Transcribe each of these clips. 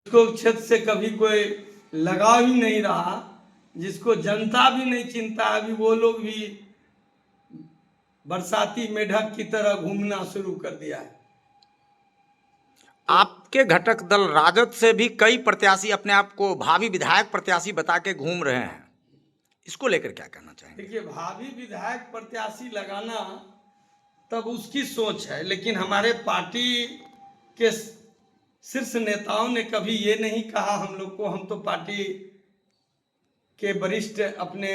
जिसको क्षेत्र से कभी कोई लगाव ही नहीं रहा, जिसको जनता भी नहीं चिंता, अभी वो लोग भी बरसाती मेढक की तरह घूमना शुरू कर दिया है। आपके घटक दल राजद से भी कई प्रत्याशी अपने आप को भावी विधायक प्रत्याशी बता के घूम रहे हैं, इसको लेकर क्या कहना चाहेंगे? देखिए, भावी विधायक प्रत्याशी लगाना तब उसकी सोच है, लेकिन हमारे पार्टी के शीर्ष नेताओं ने कभी ये नहीं कहा हम लोग को। हम तो पार्टी के वरिष्ठ अपने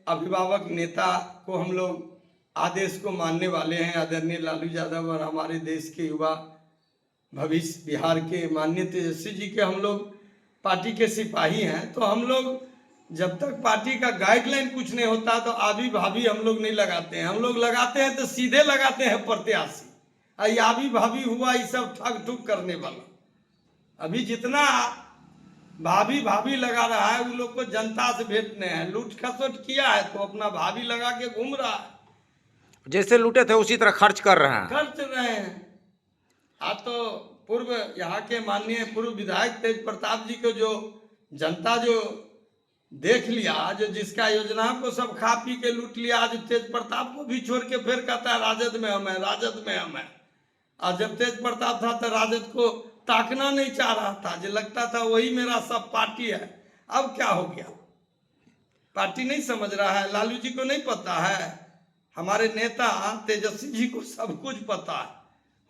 अभिभावक नेता को हम लोग आदेश को मानने वाले हैं, आदरणीय लालू यादव, और हमारे देश के युवा भविष्य बिहार के माननीय तेजस्वी जी के हम लोग पार्टी के सिपाही हैं। तो हम लोग जब तक पार्टी का गाइडलाइन कुछ नहीं होता तो आभी भाभी हम लोग नहीं लगाते हैं। हम लोग लगाते हैं तो सीधे लगाते हैं प्रत्याशी। आभी भाभी हुआ ये सब ठग ठुक करने वाला। अभी जितना भाभी भाभी लगा रहा है उन लोग को जनता से भेंटने हैं। लूट खसोट किया है तो अपना भाभी लगा के घूम रहा है, जैसे लूटे थे उसी तरह खर्च कर रहे हैं। खर्च रहे हैं। आज तो पूर्व यहाँ के माननीय पूर्व विधायक तेज प्रताप जी को जो जनता जो देख लिया, जो जिसका योजना को सब खा पी के लूट लिया, आज तेज प्रताप को भी छोड़ के फिर कहता है राजद में हम है, राजद में हम है। आज जब तेज प्रताप था तो राजद को ताकना नहीं चाह रहा था, जो लगता था वही मेरा सब पार्टी है। अब क्या हो गया? पार्टी नहीं समझ रहा है। लालू जी को नहीं पता है, हमारे नेता तेजस्वी जी को सब कुछ पता है।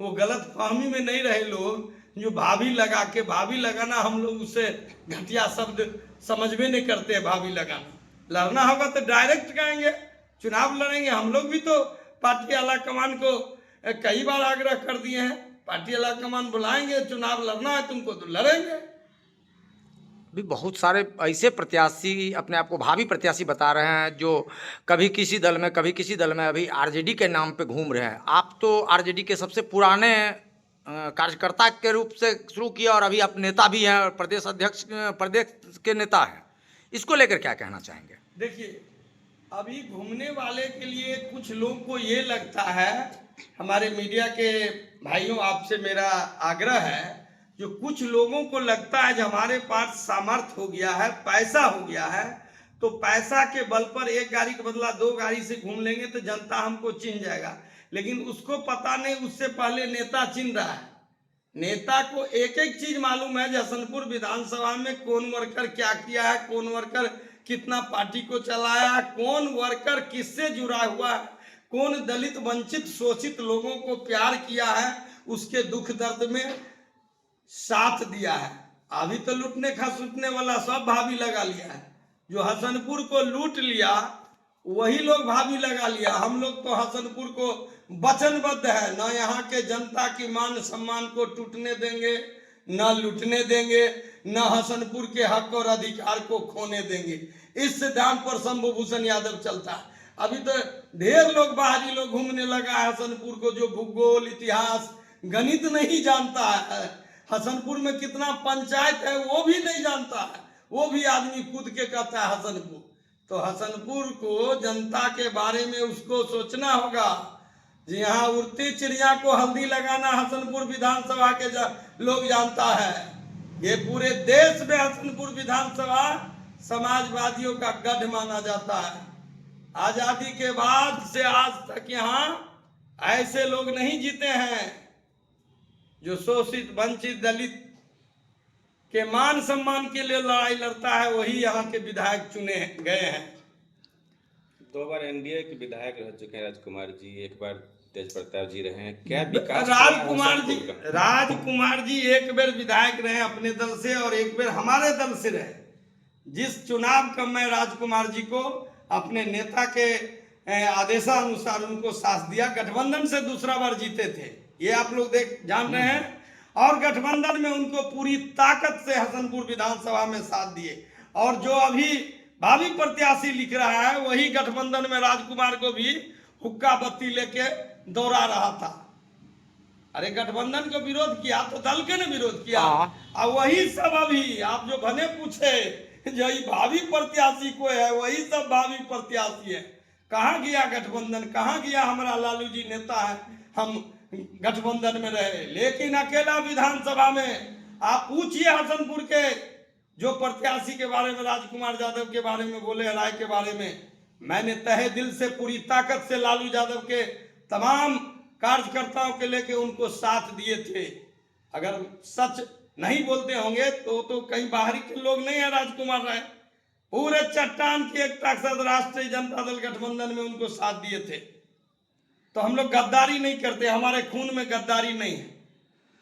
वो गलत फहमी में नहीं रहे लोग, जो भाभी लगा के, भाभी लगाना हम लोग उसे घटिया शब्द समझ में नहीं करते हैं। भाभी लगाना, लड़ना होगा तो डायरेक्ट कहेंगे, चुनाव लड़ेंगे। हम लोग भी तो पार्टी आला कमान को कई बार आग्रह कर दिए हैं, पार्टी आला कमान बुलाएंगे, चुनाव लड़ना है तुमको तो लड़ेंगे। भी बहुत सारे ऐसे प्रत्याशी अपने आप को भावी प्रत्याशी बता रहे हैं जो कभी किसी दल में कभी किसी दल में, अभी आरजेडी के नाम पे घूम रहे हैं। आप तो आरजेडी के सबसे पुराने कार्यकर्ता के रूप से शुरू किया और अभी आप नेता भी हैं और प्रदेश अध्यक्ष, प्रदेश के नेता हैं, इसको लेकर क्या कहना चाहेंगे? देखिए, अभी घूमने वाले के लिए कुछ लोगों को ये लगता है, हमारे मीडिया के भाइयों आपसे मेरा आग्रह है, जो कुछ लोगों को लगता है जो हमारे पास सामर्थ्य हो गया है, पैसा हो गया है, तो पैसा के बल पर एक गाड़ी के बदला दो गाड़ी से घूम लेंगे तो जनता हमको चिन्ह जाएगा। लेकिन उसको पता नहीं, उससे पहले नेता चिन्ह रहा है। नेता को एक एक चीज मालूम है, हसनपुर विधानसभा में कौन वर्कर क्या किया है, कौन वर्कर कितना पार्टी को चलाया, कौन वर्कर किससे जुड़ा हुआ है, कौन दलित वंचित शोषित लोगों को प्यार किया है, उसके दुख दर्द में साथ दिया है। अभी तो लूटने खसूटने वाला सब भाभी लगा लिया है। जो हसनपुर को लूट लिया वही लोग भाभी लगा लिया। हम लोग तो हसनपुर को वचनबद्ध है, न यहाँ के जनता की मान सम्मान को टूटने देंगे, न लूटने देंगे, न हसनपुर के हक और अधिकार को खोने देंगे। इस सिद्धांत पर शंभू भूषण यादव चलता है। अभी तो ढेर लोग बाहरी लोग घूमने लगा है हसनपुर को, जो भूगोल इतिहास गणित नहीं जानता है, हसनपुर में कितना पंचायत है वो भी नहीं जानता है, वो भी आदमी कूद के कहता है हसनपुर। तो हसनपुर को जनता के बारे में उसको सोचना होगा। जी हाँ, उड़ती चिड़िया को हल्दी लगाना हसनपुर विधानसभा के लोग जानता है। ये पूरे देश में हसनपुर विधानसभा समाजवादियों का गढ़ माना जाता है। आजादी के बाद से आज तक यहाँ ऐसे लोग नहीं जीते हैं जो शोषित वंचित दलित के मान सम्मान के लिए लड़ाई लड़ता है, वही यहाँ के विधायक चुने गए हैं। 2 बार एनडीए के विधायक रह चुके हैं राजकुमार जी, एक बार तेज प्रताप जी रहे हैं। क्या विकास राजकुमार जी एक बार विधायक रहे अपने दल से और एक बार हमारे दल से रहे। जिस चुनाव का मैं राजकुमार जी को अपने नेता के आदेशानुसार उनको साथ दिया, गठबंधन से दूसरा बार जीते थे, ये आप लोग जान रहे हैं। और गठबंधन में उनको पूरी ताकत से हसनपुर विधानसभा में साथ दिए। और जो अभी भावी प्रत्याशी लिख रहा है वही गठबंधन में राजकुमार को भी हुक्का बत्ती लेके दौड़ा रहा था। अरे गठबंधन को विरोध किया तो दल के ने विरोध किया, और वही सब अभी आप जो भले पूछे जो भावी प्रत्याशी को है, वही सब भावी प्रत्याशी है। कहाँ गया गठबंधन, कहाँ गया हमारा लालू जी नेता है, हम गठबंधन में रहे, लेकिन अकेला विधानसभा में आप पूछिए हसनपुर के जो प्रत्याशी के बारे में, राजकुमार यादव के बारे में बोले, राय के बारे में, मैंने तहे दिल से पूरी ताकत से लालू यादव के तमाम कार्यकर्ताओं के लेके उनको साथ दिए थे। अगर सच नहीं बोलते होंगे तो कहीं बाहरी के लोग नहीं है राजकुमार राय, पूरे चट्टान की एक ताकत राष्ट्रीय जनता दल गठबंधन में उनको साथ दिए थे। तो हम लोग गद्दारी नहीं करते, हमारे खून में गद्दारी नहीं है।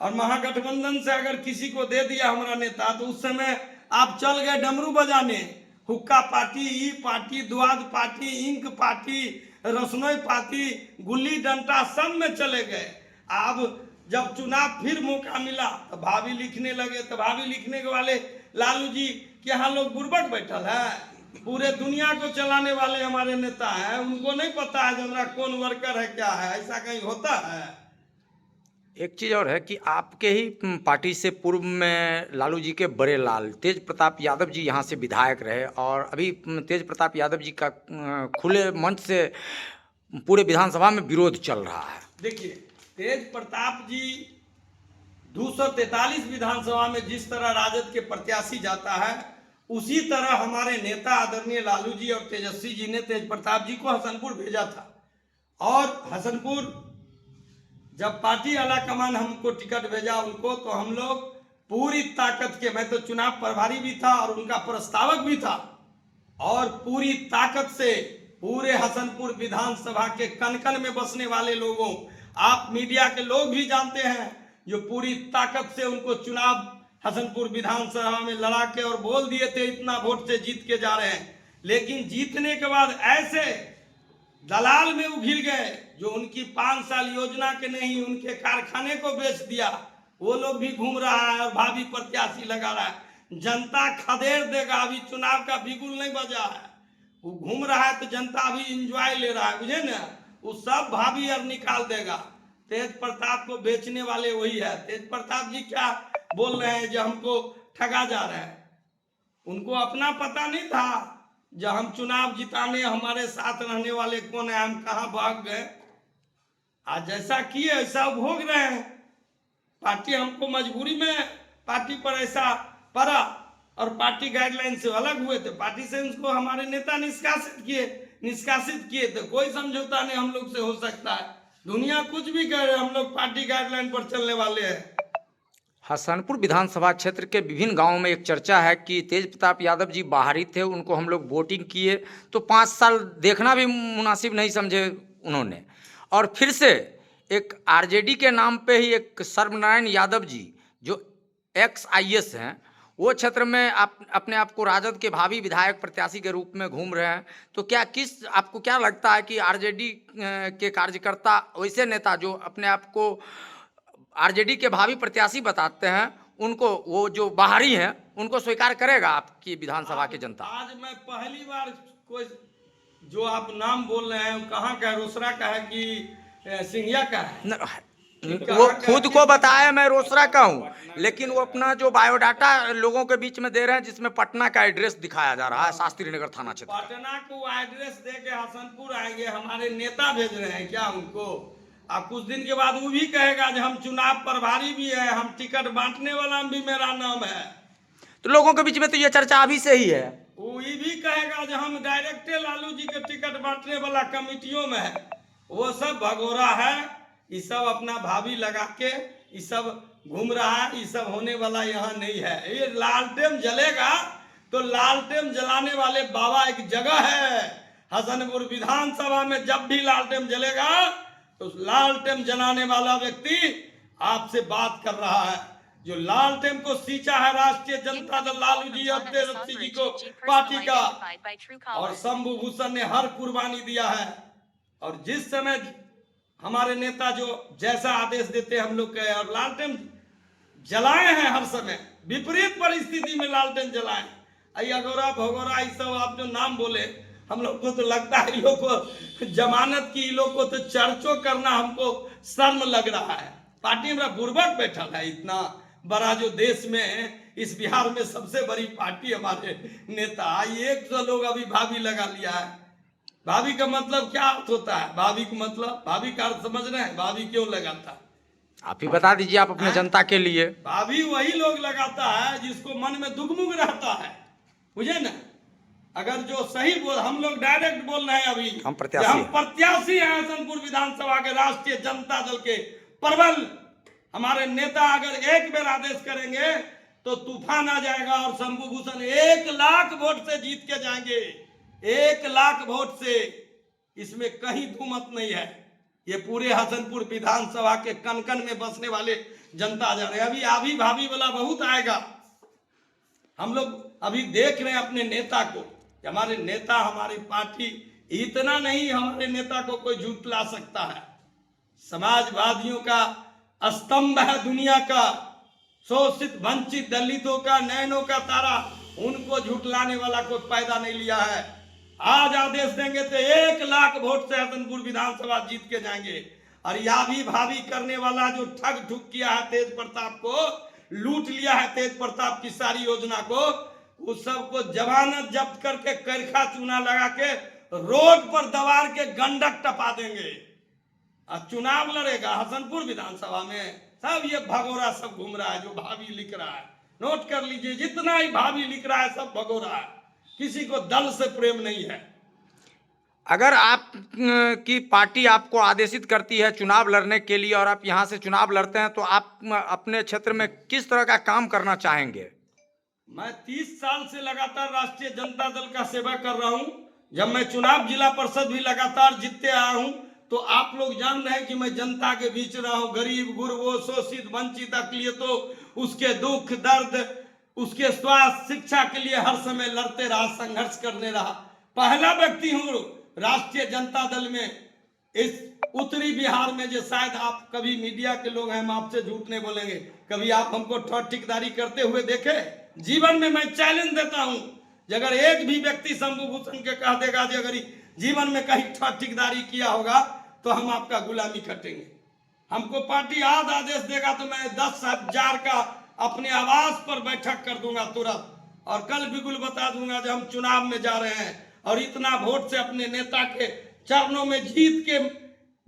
और महागठबंधन से अगर किसी को दे दिया हमारा नेता, तो उस समय आप चल गए डमरू बजाने, हुक्का पार्टी, ई पार्टी, द्वाद पार्टी, इंक पार्टी, रसनोई पार्टी, गुल्ली डंडा सब में चले गए। अब जब चुनाव फिर मौका मिला तो भाभी लिखने लगे। तो भाभी लिखने के वाले लालू जी के यहाँ लोग बुर्बक बैठल है, पूरे दुनिया को चलाने वाले हमारे नेता हैं, उनको नहीं पता है हमारा कौन वर्कर है क्या है, ऐसा कहीं होता है। एक चीज़ और है कि आपके ही पार्टी से पूर्व में लालू जी के बड़े लाल तेज प्रताप यादव जी यहाँ से विधायक रहे, और अभी तेज प्रताप यादव जी का खुले मंच से पूरे विधानसभा में विरोध चल रहा है। देखिए, तेज प्रताप जी 243 विधानसभा में जिस तरह राजद के प्रत्याशी जाता है, उसी तरह हमारे नेता आदरणीय लालू जी और तेजस्वी जी ने तेज प्रताप जी को हसनपुर भेजा था। और हसनपुर जब पार्टी आला कमान हमको टिकट भेजा उनको, तो हम लोग पूरी ताकत के, मैं तो चुनाव प्रभारी भी था और उनका प्रस्तावक भी था, और पूरी ताकत से पूरे हसनपुर विधानसभा के कन कन में बसने वाले लोगों, आप मीडिया के लोग भी जानते हैं, जो पूरी ताकत से उनको चुनाव हसनपुर विधानसभा में लड़ा के और बोल दिए थे इतना वोट से जीत के जा रहे हैं। लेकिन जीतने के बाद ऐसे दलाल में उघिल गए जो उनकी 5 साल योजना के नहीं, उनके कारखाने को बेच दिया, वो लोग भी घूम रहा है और भाभी प्रत्याशी लगा रहा है। जनता खदेड़ देगा, अभी चुनाव का बिगुल नहीं बजा है, वो घूम रहा है तो जनता अभी इंजॉय ले रहा है, बुझे ना, वो सब भाभी अब निकाल देगा। तेज प्रताप को बेचने वाले वही है। तेज प्रताप जी क्या बोल रहे हैं जो हमको ठगा जा रहे हैं, उनको अपना पता नहीं था जब हम चुनाव जिताने हमारे साथ रहने वाले कौन है, हम कहाँ भाग गए। आज जैसा किए ऐसा भोग रहे हैं। पार्टी हमको मजबूरी में पार्टी पर ऐसा पड़ा और पार्टी गाइडलाइन से अलग हुए थे, पार्टी से उसको हमारे नेता निष्कासित किए थे। कोई समझौता नहीं हम लोग से हो सकता है, दुनिया कुछ भी करे, हम लोग पार्टी गाइडलाइन पर चलने वाले हैं। हसनपुर विधानसभा क्षेत्र के विभिन्न गांवों में एक चर्चा है कि तेज प्रताप यादव जी बाहरी थे, उनको हम लोग वोटिंग किए तो 5 साल देखना भी मुनासिब नहीं समझे उन्होंने, और फिर से एक आरजेडी के नाम पे ही एक सर्वनारायण यादव जी जो XIS हैं, वो क्षेत्र में आप अपने आप को राजद के भावी विधायक प्रत्याशी के रूप में घूम रहे हैं। तो आपको क्या लगता है कि आरजेडी के कार्यकर्ता, वैसे नेता जो अपने आप को आरजेडी के भावी प्रत्याशी बताते हैं, उनको वो जो बाहरी हैं उनको स्वीकार करेगा आपकी विधानसभा की जनता? आज मैं पहली बार कोई जो आप नाम बोल रहे हैं कहाँ का है, रोसड़ा का है कि सिंघिया का है? वो खुद को बताया मैं रोसड़ा का हूँ, लेकिन वो अपना जो बायोडाटा लोगों के बीच में दे रहे हैं जिसमें पटना का एड्रेस दिखाया जा रहा है, शास्त्री नगर थाना क्षेत्र। पटना को एड्रेस दे के हसनपुर आएंगे, हमारे नेता भेज रहे हैं क्या उनको? अब कुछ दिन के बाद वो भी कहेगा जो हम चुनाव प्रभारी भी है, हम टिकट बांटने वाला भी मेरा नाम है। तो लोगों के बीच में तो ये चर्चा अभी से ही है। वो ये भी कहेगा जो हम डायरेक्टे लालू जी के टिकट बांटने वाला कमिटियों में है। वो सब भगोरा है, ये सब अपना भाभी लगा के ये सब घूम रहा है, ये सब होने वाला यहाँ नहीं है। ये लालटेन जलेगा तो लालटेन जलाने वाले बाबा एक जगह है हसनपुर विधानसभा में, जब भी लालटेन जलेगा तो लालटेन जलाने वाला व्यक्ति आपसे बात कर रहा है। जो लालटेन को सींचा है राष्ट्रीय जनता दल लालू जी और तेजस्वी जी को पार्टी का, और शंभू भूषण ने हर कुर्बानी दिया है। और जिस समय हमारे नेता जो जैसा आदेश देते हम लोग कहे, और लालटेन जलाए हैं हर समय, विपरीत परिस्थिति में लालटेन जलाए। अगोरा भगोरा ये सब आप जो नाम बोले, हम लोग को तो लगता है इन लोग को जमानत की, इन लोग को तो चर्चो करना हमको शर्म लग रहा है। पार्टी में बुर्बक बैठल है, इतना बड़ा जो देश में, इस बिहार में सबसे बड़ी पार्टी हमारे नेता, 100 लोग अभी भाभी लगा लिया है। भाभी का मतलब क्या अर्थ होता है? भाभी का मतलब, भाभी का अर्थ समझ रहे हैं? भाभी क्यों लगाता? आप ही बता दीजिए, आप अपने जनता के लिए। भाभी वही लोग लगाता है जिसको मन में दुगमुग रहता है, बुझे ना। अगर जो सही बोल, हम लोग डायरेक्ट बोल रहे हैं अभी, हम कि प्रत्याशी हम हैं। प्रत्याशी हैं हसनपुर विधानसभा के राष्ट्रीय जनता दल के प्रबल। हमारे नेता अगर एक बार आदेश करेंगे तो तूफान आ जाएगा और शंभू भूषण 1 लाख वोट से जीत के जाएंगे, 1 लाख वोट से। इसमें कहीं दो मत नहीं है। ये पूरे हसनपुर विधानसभा के कन कन में बसने वाले जनता जा रहे हैं। अभी आभी भाभी वाला बहुत आएगा। हम लोग अभी देख रहे हैं अपने नेता को, कि हमारे नेता, हमारी पार्टी, इतना नहीं हमारे नेता को कोई झूठला सकता है। समाजवादियों का स्तंभ है दुनिया का, शोषित वंचित दलितों का नैनों का तारा, उनको झूठलाने वाला कोई पैदा नहीं लिया है। आज आदेश देंगे तो 1 लाख वोट से हसनपुर विधानसभा जीत के जाएंगे। और या भी भाभी करने वाला जो ठग ठुक किया है तेज प्रताप को, लूट लिया है तेज प्रताप की सारी योजना को, उस सबको जमानत जब्त करके करखा चूना लगा के रोड पर दबार के गंडक टपा देंगे। और चुनाव लड़ेगा हसनपुर विधानसभा में। सब ये भगोरा सब घूम रहा है जो भाभी लिख रहा है, नोट कर लीजिए, जितना ही भाभी लिख रहा है सब भगोरा है। किसी को दल से प्रेम नहीं है। अगर आप की पार्टी आपको आदेशित करती है चुनाव लड़ने के लिए और आप यहाँ से चुनाव लड़ते हैं, तो आप अपने क्षेत्र में किस तरह का काम करना चाहेंगे? मैं 30 साल से लगातार राष्ट्रीय जनता दल का सेवा कर रहा हूं। जब मैं चुनाव जिला परिषद भी लगातार जीतते आया हूं, तो आप लोग जान रहे हैं कि मैं जनता के बीच रहा हूं। गरीब गुरबों शोषित वंचित अकलियतों, उसके दुख दर्द, उसके स्वास्थ्य शिक्षा के लिए हर समय लड़ते रहा, संघर्ष करने रहा। पहला व्यक्ति हूं राष्ट्रीय जनता दल में इस उत्तरी बिहार में, जो शायद आप कभी मीडिया के लोग हैं, हम आपसे झूठ नहीं बोलेंगे, कभी आप हमको ठग ठिकदारी करते हुए देखे? जीवन में मैं चैलेंज देता हूं, अगर एक भी व्यक्ति शंभू भूषण के कह देगा कि अगर जीवन में कहीं ठग ठिकदारी किया होगा तो हम आपका गुलामी कटेंगे। हमको पार्टी आज आदेश देगा तो मैं 10,000 का अपने आवास पर बैठक कर दूंगा तुरंत, और कल बिल्कुल बता दूंगा जब हम चुनाव में जा रहे हैं और इतना वोट से अपने नेता के चरणों में जीत के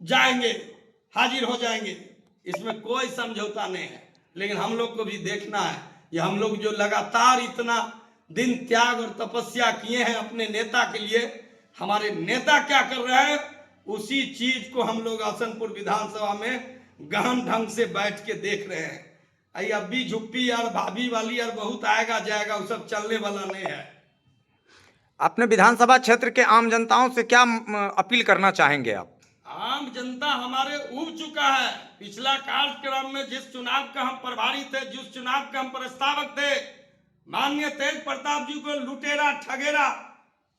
जाएंगे, हाजिर हो जाएंगे। इसमें कोई समझौता नहीं है। लेकिन हम लोग को भी देखना है, ये हम लोग जो लगातार इतना दिन त्याग और तपस्या किए हैं अपने नेता के लिए, हमारे नेता क्या कर रहे हैं उसी चीज को हम लोग हसनपुर विधानसभा में गहन ढंग से बैठ के देख रहे हैं। आई अभी झुप्पी और भाभी वाली और बहुत आएगा जाएगा, वो सब चलने वाला नहीं है। अपने विधानसभा क्षेत्र के आम जनताओं से क्या अपील करना चाहेंगे आप? आम जनता हमारे उब चुका है। पिछला कार्यक्रम में जिस चुनाव का हम प्रभारी थे, जिस चुनाव के हम प्रस्तावक थे, माननीय तेज प्रताप जी को लुटेरा ठगेरा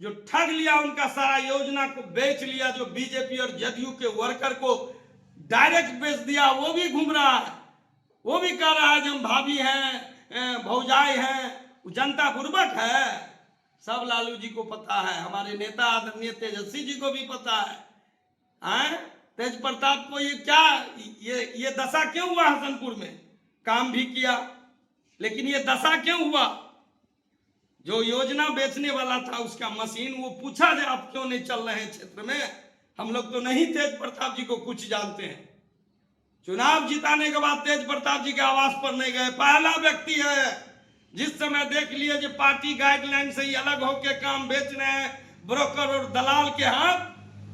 जो ठग लिया, उनका सारा योजना को बेच लिया, जो बीजेपी और जदयू के वर्कर को डायरेक्ट बेच दिया, वो भी घूम रहा है। वो भी कह रहा है कि हम भाभी हैं, भौजाई हैं। जनता बुर्बक है, सब लालू जी को पता है, हमारे नेता आदरणीय तेजस्वी जी को भी पता है। तेज प्रताप को ये क्या, ये दशा क्यों हुआ? हसनपुर में काम भी किया, लेकिन ये दशा क्यों हुआ? जो योजना बेचने वाला था उसका मशीन, वो पूछा जाए आप क्यों नहीं चल रहे हैं क्षेत्र में? हम लोग तो नहीं तेज प्रताप जी को कुछ जानते हैं। चुनाव जिताने के बाद तेज प्रताप जी के आवास पर नहीं गए। पहला व्यक्ति है जिस समय देख लिए जो पार्टी गाइडलाइन से ही अलग होके काम बेच रहे हैं ब्रोकर और दलाल के हाथ,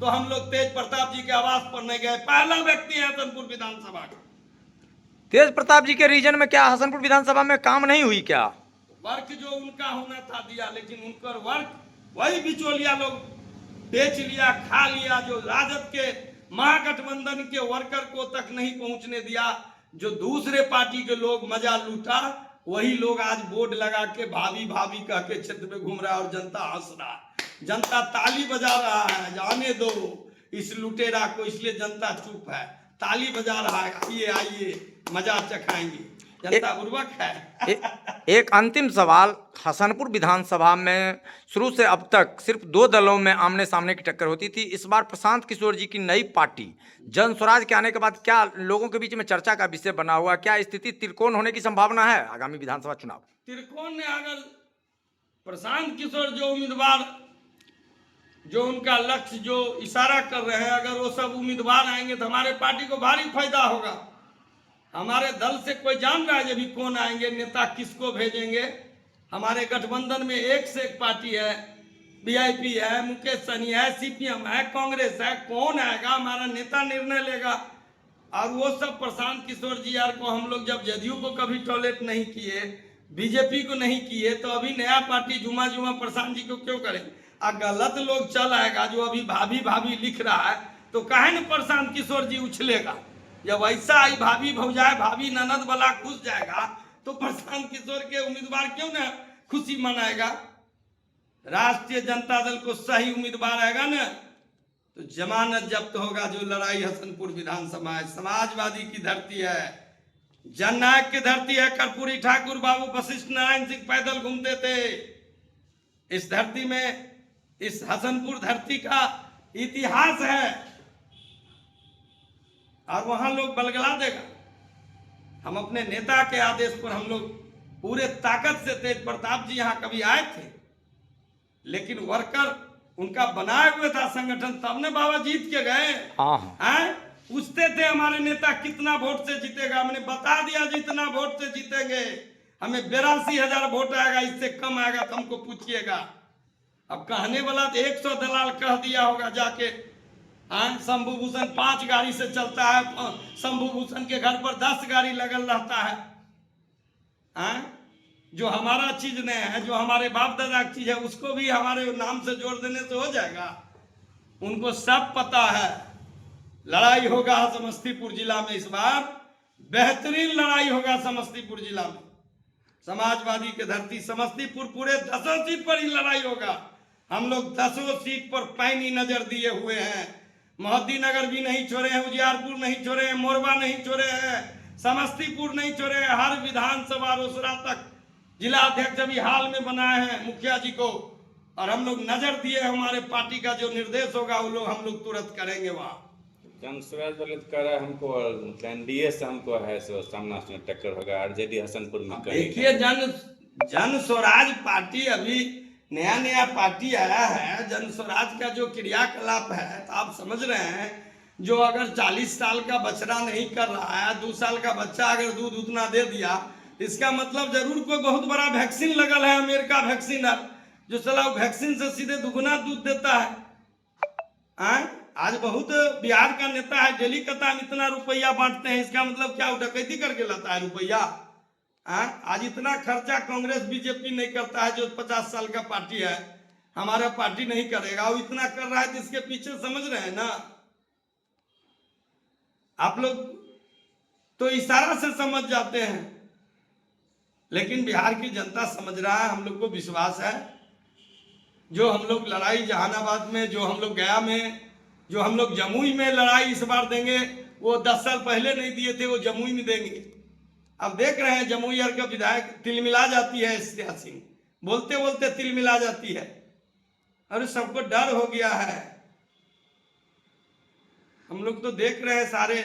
तो हम लोग तेज प्रताप जी के आवास पर नहीं गए। पहला व्यक्ति है हसनपुर विधानसभा का। तेज प्रताप जी के रीजन में क्या हसनपुर विधानसभा में काम नहीं हुई क्या? वर्क जो उनका होना था दिया, लेकिन उनका वर्क वही बिचौलिया लोग बेच लिया, खा लिया। जो राजद के महागठबंधन के वर्कर को तक नहीं पहुंचने दिया, जो दूसरे पार्टी के लोग मजा लूटा, वही लोग आज बोर्ड लगा के भाभी भाभी कह के क्षेत्र में घूम रहा है और जनता हंस रहा है, जनता ताली बजा रहा है। जाने दो इस लुटेरा को, इसलिए जनता चुप है, ताली बजा रहा है। आइए आइए मजा चखाएंगे, जनता बुर्बक है। एक अंतिम सवाल, हसनपुर विधानसभा में शुरू से अब तक सिर्फ 2 दलों में आमने सामने की टक्कर होती थी। इस बार प्रशांत किशोर जी की नई पार्टी जन स्वराज के आने के बाद क्या लोगों के बीच में चर्चा का विषय बना हुआ? क्या स्थिति त्रिकोण होने की संभावना है आगामी विधानसभा चुनाव? त्रिकोण ने अगर प्रशांत किशोर जो उम्मीदवार, जो उनका लक्ष्य जो इशारा कर रहे हैं, अगर वो सब उम्मीदवार आएंगे तो हमारे पार्टी को भारी फायदा होगा। हमारे दल से कोई जान रहा है जब भी कौन आएंगे, नेता किसको भेजेंगे? हमारे गठबंधन में एक से एक पार्टी है, वीआईपी है, मुकेश सहनी है, सीपीएम है, कांग्रेस है। कौन आएगा? हमारा नेता निर्णय लेगा। और वो सब प्रशांत किशोर जी यार को हम लोग जब जदयू को कभी टॉयलेट नहीं किए, बीजेपी को नहीं किए, तो अभी नया पार्टी जुमा जुमा प्रशांत जी को क्यों करें? और गलत लोग चल आएगा जो अभी भाभी भाभी लिख रहा है, तो काहे न प्रशांत किशोर जी उछलेगा? जब ऐसा आई भाभी भौजाए भाभी ननद वाला खुश जाएगा, तो प्रशांत किशोर के उम्मीदवार क्यों न खुशी मनाएगा? राष्ट्रीय जनता दल को सही उम्मीदवार आएगा न, तो जमानत जब्त होगा। जो लड़ाई हसनपुर विधानसभा है, समाजवादी की धरती है, जननायक की धरती है। कर्पूरी ठाकुर बाबू वशिष्ठ नारायण सिंह पैदल घूमते थे इस धरती में। इस हसनपुर धरती का इतिहास है, और वहां लोग बलगला देगा। हम अपने नेता के आदेश पर हम लोग पूरे ताकत से, तेज प्रताप जी यहाँ कभी आए थे, लेकिन वर्कर उनका बनाया हुआ था संगठन, तब ने बाबा जीत के गए। हैं? पूछते थे हमारे नेता कितना वोट से जीतेगा, हमने बता दिया जितना वोट से जीतेंगे। हमें 82,000 वोट आएगा, इससे कम आएगा तो हमको पूछिएगा। अब कहने वाला तो 100 दलाल कह दिया होगा जाके। शंभू भूषण 5 गाड़ी से चलता है, शंभू भूषण के घर पर 10 गाड़ी लगल रहता है। जो हमारा चीज नहीं है, जो हमारे बाप दादा की चीज है, उसको भी हमारे नाम से जोड़ देने से हो जाएगा? उनको सब पता है। लड़ाई होगा समस्तीपुर जिला में इस बार, बेहतरीन लड़ाई होगा समस्तीपुर जिला में। समाजवादी की धरती समस्तीपुर, पूरे 10 सीट पर ही लड़ाई होगा। हम लोग 10 सीट पर पैनी नजर दिए हुए हैं। मोहद्दीनगर भी नहीं छोड़े हैं, उजियारपुर नहीं छोड़े हैं, मोरबा नहीं छोड़े हैं, समस्तीपुर नहीं छोड़े हैं। हर विधानसभा रोसड़ा तक जिला अध्यक्ष अभी हाल में बनाए हैं मुखिया जी को, और हम लोग नजर दिए। हमारे पार्टी का जो निर्देश होगा वो लोग हम लोग तुरंत करेंगे। वहाँ जनस्वराज दलित कर रहा है हमको, एनडीए से हमको है सो सामना से टक्कर होगा। आरजेडी हसनपुर में देखिए, जन स्वराज पार्टी अभी नया नया पार्टी आया है। जन स्वराज का जो क्रियाकलाप है, तो आप समझ रहे हैं, जो अगर 40 साल का बछड़ा नहीं कर रहा है, 2 साल का बच्चा अगर दूध उतना दे दिया, इसका मतलब जरूर कोई बहुत बड़ा वैक्सीन लगल है, अमेरिका वैक्सीन है, जो साला वैक्सीन से सीधे दुगुना दूध देता है। आज बहुत बिहार का नेता है, डेली कहता है इतना रुपया बांटते हैं, इसका मतलब क्या? डकैती करके लाता है रुपया। आज इतना खर्चा कांग्रेस बीजेपी नहीं करता है, जो 50 साल का पार्टी है। हमारा पार्टी नहीं करेगा, वो इतना कर रहा है, तो इसके पीछे समझ रहे हैं ना आप लोग? तो इशारा से समझ जाते हैं, लेकिन बिहार की जनता समझ रहा है। हम लोग को विश्वास है। जो हम लोग लड़ाई जहानाबाद में, जो हम लोग गया में, जो हम लोग जमुई में लड़ाई इस बार देंगे, वो 10 साल पहले नहीं दिए थे, वो जमुई में देंगे। अब देख रहे हैं जमुई का विधायक तिलमिला जाती है, श्रेया सिंह बोलते बोलते तिलमिला जाती है, और सबको डर हो गया है। हम लोग तो देख रहे हैं सारे।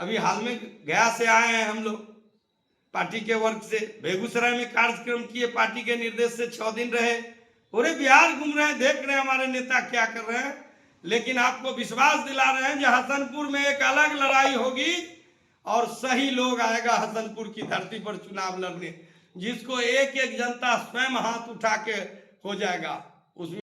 अभी हाल में गया से आए हैं हम लोग पार्टी के वर्ग से, बेगूसराय में कार्यक्रम किए, पार्टी के निर्देश से 6 दिन रहे, पूरे बिहार घूम रहे हैं, देख रहे हैं हमारे नेता क्या कर रहे हैं। लेकिन आपको विश्वास दिला रहे हैं कि हसनपुर में एक अलग लड़ाई होगी, और सही लोग आएगा हसनपुर की धरती पर चुनाव लड़ने, जिसको एक एक जनता स्वयं हाथ उठा के हो जाएगा। उसमें